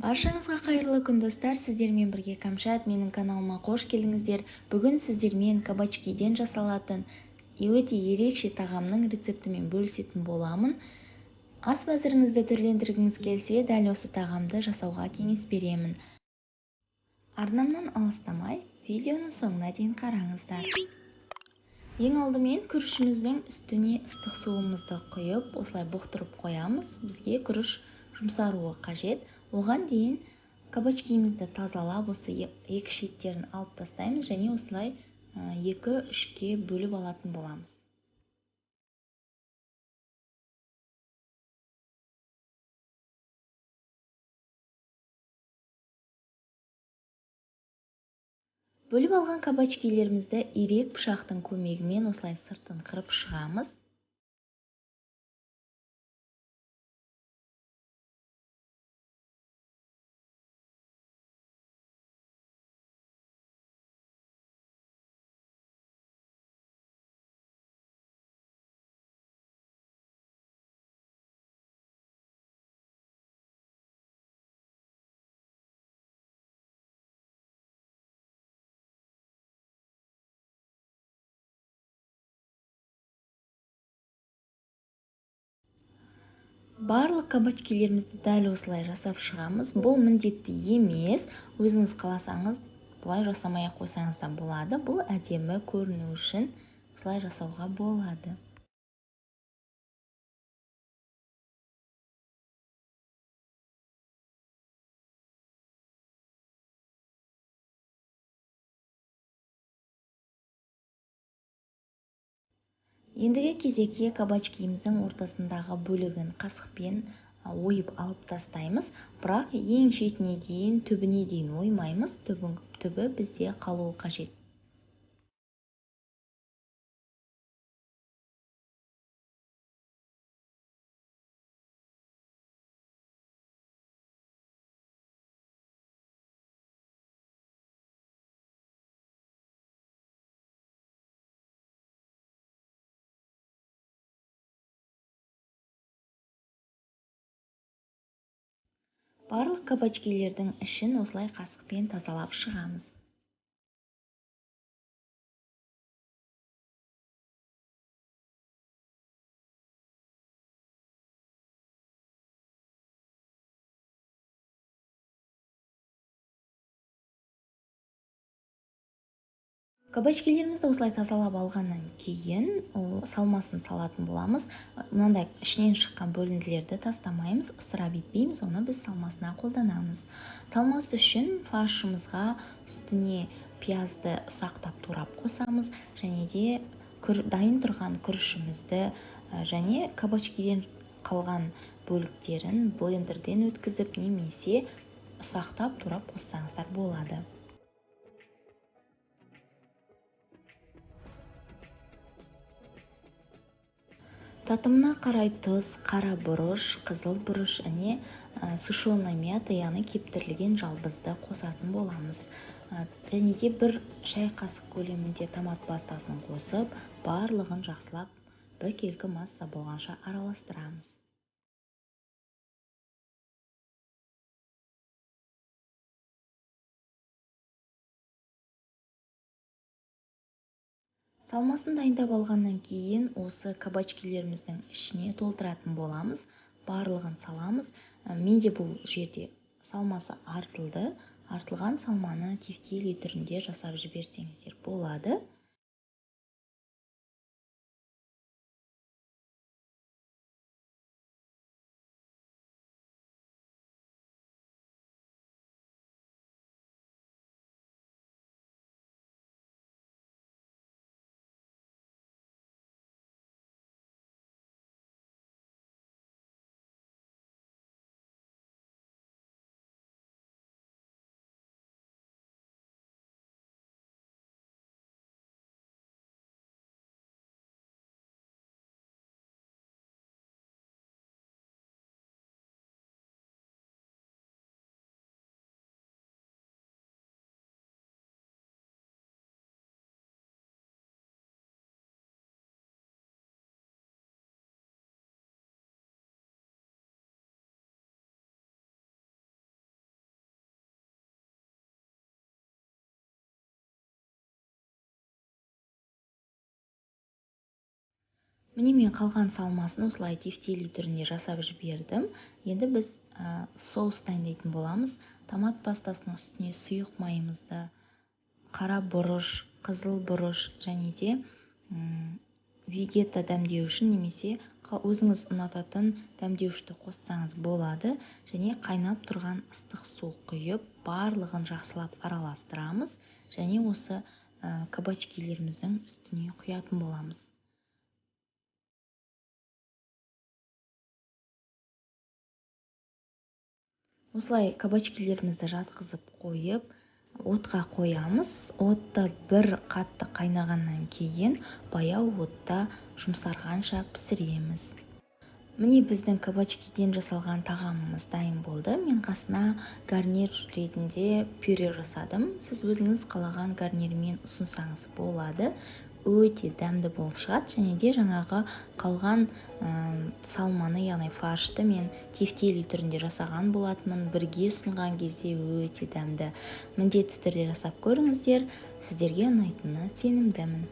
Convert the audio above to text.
Баршаңызға қайырлы күн достар, сіздермен бірге Камшат, менің каналыма қош келдіңіздер. Бүгін сіздермен кабачкиден жасалатын өте ерекше тағамның рецептімен бөлісетін боламын. Ас мәзіріңізді түрлендіргіңіз келсе, дәл осы тағамды жасауға кеңес беремін. Арнамнан алыстамай, видеоны соңына дейін қараңыздар. Ең алдымен күрішіміздің үстіне ыстық суымызды құйып, осылай бұқтырып қоямыз. Бізге күріш жұмсаруы қажет. Оған дейін кабачкиімізді тазалап, осы екі шеттерін алып тастаймыз және осылай 2-3-ке бөліп алатын боламыз. Бөліп алған кабачкилерімізді ирек пышақтың көмегімен осылай сыртын қырып шығамыз. Барлық кабачкилерімізді дәл осылай жасап шығамыз. Бұл міндетті емес, өзіңіз қаласаңыз бұлай жасамай қойсаңыз да болады. Бұл әдемі көріну үшін осылай жасауға болады. Ендігі кезекте кабачкиіміздің ортасындағы бөлігін қасықпен ойып алып тастаймыз. Бірақ ең шетіне дейін, түбіне дейін оймаймыз. Түбі бізде қалуы қажет. Барлық кабачкилердің ішін осылай қасықпен тазалап шығамыз. Кабачкилерімізді осылай тазалап алғаннан кейін салмасын салатын боламыз. Мынандай ішінен шыққан бөлінділерді тастамаймыз, ысырап етпейміз, оны біз салмасына қолданамыз. Салмасы үшін фаршымызға үстіне пиязды ұсақтап турап қосамыз және де дайын тұрған күрішімізді және кабачкиден қалған бөліктерін блендерден өткізіп немесе ұсақтап турап қоссаңыздар болады. Татымына қарай тұз, қара бұрыш, қызыл бұрыш және сушеная мята, яғни кептірілген жалбызды қосатын боламыз. Және де 1 шай қасық көлемінде томат пастасын қосып, барлығын жақсылап бір келкі масса болғанша араластырамыз. Салмасын дайындап алғаннан кейін осы кабачкилеріміздің ішіне толтыратын боламыз. Барлығын саламыз. Менде бұл жерде салмасы артылды. Артылған салманы тефтели түрінде жасап жіберсеңіздер болады. Міне мен қалған салмасын осылай тефтели түрінде жасап жібердім. Енді біз соус дайындайтын боламыз. Томат пастасының үстіне сұйық майымызды, қара бұрыш, қызыл бұрыш және де вегета дәмдеуішін немесе өзіңіз ұнататын дәмдеуішті қоссаңыз болады. Және қайнап тұрған ыстық су құйып, барлығын жақсылап араластырамыз және осы кабачкилеріміздің үстіне құятын боламыз. Осылай кабачкилерімізді жатқызып қойып, отқа қоямыз. Отты бір қатты қайнағаннан кейін баяу отта жұмсарғанша пісіреміз. Міне біздің кабачкиден жасалған тағамымыз дайын болды. Мен қасына гарнир ретінде пюре жасадым. Сіз өзіңіз қалаған гарнирмен ұсынсаңыз болады. Өте дәмді болып шығады. Және де жаңағы қалған салманы, яғни фаршты мен тефтели түрінде жасаған болатынмын. Бірге ұсынған кезде өте дәмді. Міндетті түрде жасап көріңіздер. Сіздерге ұнайтынына сенімдімін.